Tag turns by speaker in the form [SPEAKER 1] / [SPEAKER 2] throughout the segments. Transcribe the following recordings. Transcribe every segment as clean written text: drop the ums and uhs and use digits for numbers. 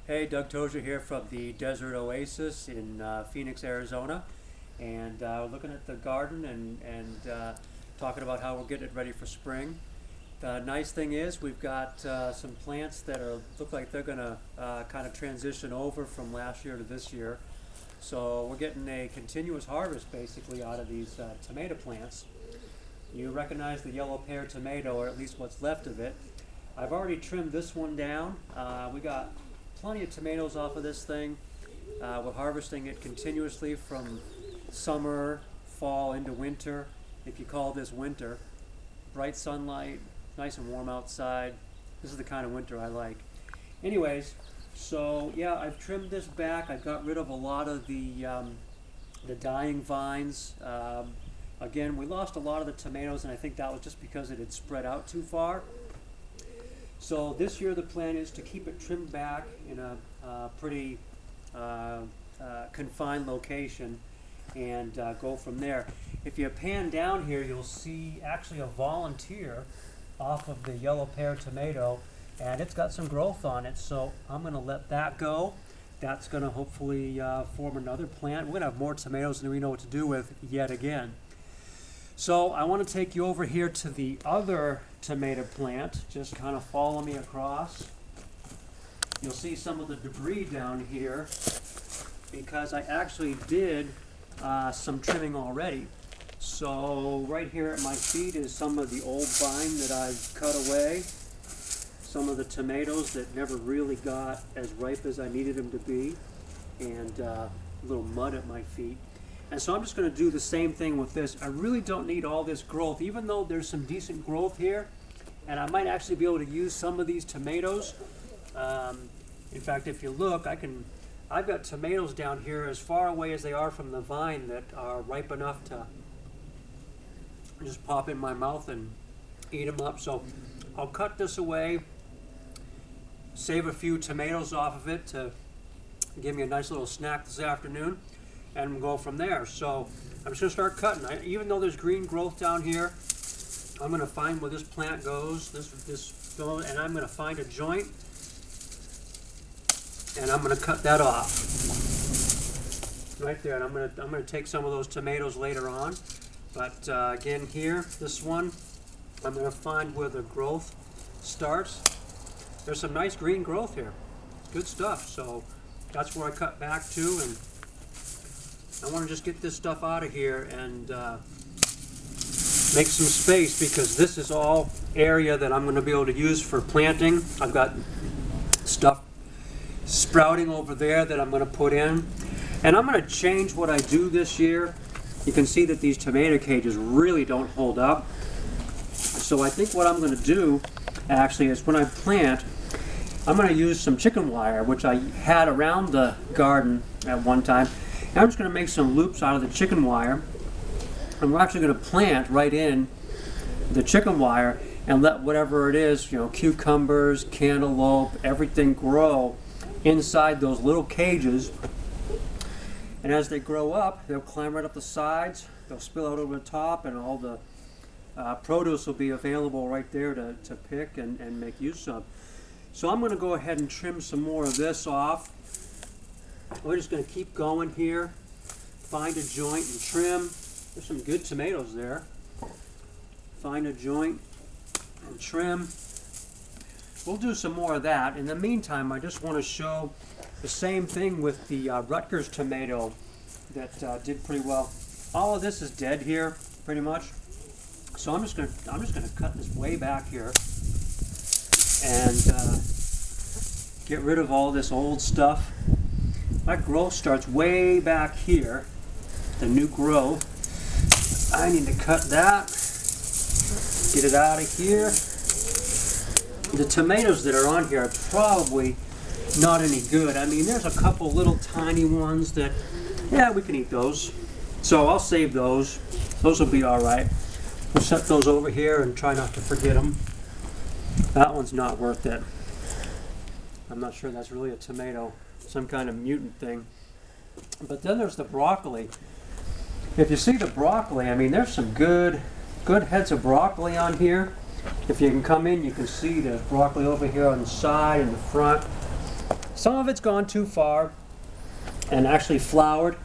[SPEAKER 1] Hey, Doug Tozier here from the Desert Oasis in Phoenix, Arizona, and we're looking at the garden and talking about how we're getting it ready for spring. The nice thing is we've got some plants that look like they're going to kind of transition over from last year to this year. So we're getting a continuous harvest basically out of these tomato plants. You recognize the yellow pear tomato, or at least what's left of it. I've already trimmed this one down. We got plenty of tomatoes off of this thing. We're harvesting it continuously from summer, fall into winter. If you call this winter, bright sunlight, nice and warm outside. This is the kind of winter I like. Anyways, so yeah, I've trimmed this back. I've got rid of a lot of the dying vines. Again, we lost a lot of the tomatoes, and I think that was just because it had spread out too far. So this year the plan is to keep it trimmed back in a pretty confined location and go from there. If you pan down here, you'll see actually a volunteer off of the yellow pear tomato, and it's got some growth on it, so I'm going to let that go. That's going to hopefully form another plant. We're going to have more tomatoes than we know what to do with yet again. So I want to take you over here to the other tomato plant. Just kind of follow me across. You'll see some of the debris down here because I actually did some trimming already. So right here at my feet is some of the old vine that I've cut away. Some of the tomatoes that never really got as ripe as I needed them to be, and a little mud at my feet. And so I'm just going to do the same thing with this. I really don't need all this growth, even though there's some decent growth here. And I might actually be able to use some of these tomatoes. In fact, if you look, I've got tomatoes down here as far away as they are from the vine that are ripe enough to just pop in my mouth and eat them up. So I'll cut this away, save a few tomatoes off of it to give me a nice little snack this afternoon, and go from there. So I'm just going to start cutting. Even though there's green growth down here, I'm going to find where this plant goes, and I'm going to find a joint, and I'm going to cut that off right there. And I'm going to take some of those tomatoes later on. But again, here, this one, I'm going to find where the growth starts. There's some nice green growth here. Good stuff. So that's where I cut back to, and I want to just get this stuff out of here and make some space, because this is all area that I'm going to be able to use for planting. I've got stuff sprouting over there that I'm going to put in, and I'm going to change what I do this year. You can see that these tomato cages really don't hold up. So I think what I'm going to do actually is, when I plant, I'm going to use some chicken wire, which I had around the garden at one time. And I'm just going to make some loops out of the chicken wire, and we're actually going to plant right in the chicken wire and let whatever it is, cucumbers, cantaloupe, everything grow inside those little cages. And as they grow up, they'll climb right up the sides, they'll spill out over the top, and all the produce will be available right there to pick and make use of. So I'm going to go ahead and trim some more of this off. We're just going to keep going here, find a joint and trim. There's some good tomatoes there. Find a joint and trim. We'll do some more of that. In the meantime, I just want to show the same thing with the Rutgers tomato that did pretty well. All of this is dead here, pretty much. So I'm just going to cut this way back here and get rid of all this old stuff. My growth starts way back here, the new growth. I need to cut that, get it out of here. The tomatoes that are on here are probably not any good. I mean, there's a couple little tiny ones that, yeah, we can eat those. So I'll save those. Those will be all right. We'll set those over here and try not to forget them. That one's not worth it. I'm not sure that's really a tomato, some kind of mutant thing. But then there's the broccoli. If you see the broccoli, I mean, there's some good heads of broccoli on here. If you can come in, you can see the broccoli over here on the side and the front. Some of it's gone too far and actually flowered.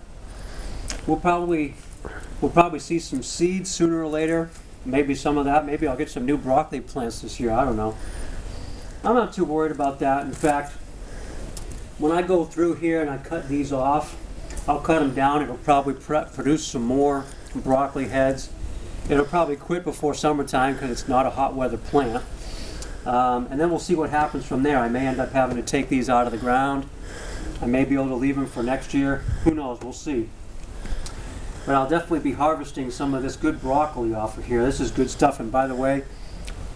[SPEAKER 1] We'll probably see some seeds sooner or later. Maybe some of that. Maybe I'll get some new broccoli plants this year. I don't know. I'm not too worried about that. In fact, when I go through here and I cut these off, I'll cut them down. It'll probably produce some more broccoli heads. It'll probably quit before summertime because it's not a hot weather plant. And then we'll see what happens from there. I may end up having to take these out of the ground. I may be able to leave them for next year. Who knows? We'll see. But I'll definitely be harvesting some of this good broccoli off of here. This is good stuff. And by the way,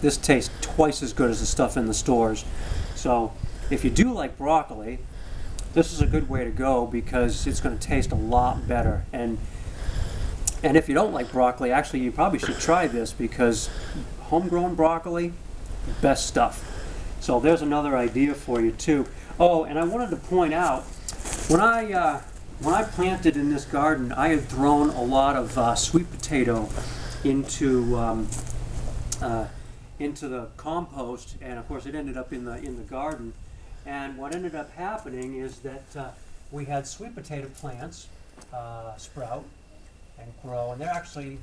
[SPEAKER 1] this tastes twice as good as the stuff in the stores. So if you do like broccoli, this is a good way to go because it's going to taste a lot better. And if you don't like broccoli, actually you probably should try this because homegrown broccoli, best stuff. So there's another idea for you too. Oh, and I wanted to point out, when I planted in this garden, I had thrown a lot of sweet potato into the compost, and of course it ended up in the garden. And what ended up happening is that we had sweet potato plants sprout and grow, and they're actually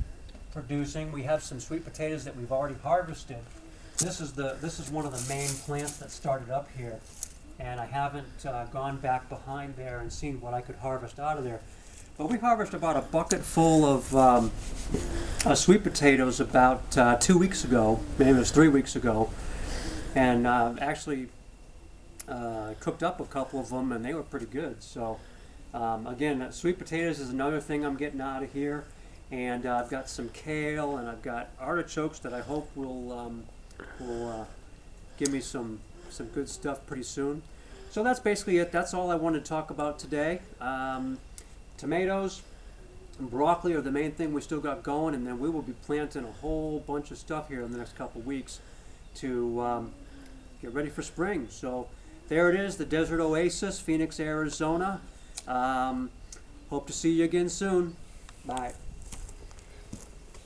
[SPEAKER 1] producing. We have some sweet potatoes that we've already harvested. This is one of the main plants that started up here, and I haven't gone back behind there and seen what I could harvest out of there. But we harvested about a bucket full of sweet potatoes about 2 weeks ago, maybe it was 3 weeks ago, and actually cooked up a couple of them, and they were pretty good. So again, sweet potatoes is another thing I'm getting out of here, and I've got some kale, and I've got artichokes that I hope will give me some good stuff pretty soon. So that's basically it. That's all I wanted to talk about today. Tomatoes and broccoli are the main thing we still got going, and then we will be planting a whole bunch of stuff here in the next couple weeks to get ready for spring. So there it is, the Desert Oasis, Phoenix, Arizona. Hope to see you again soon. Bye.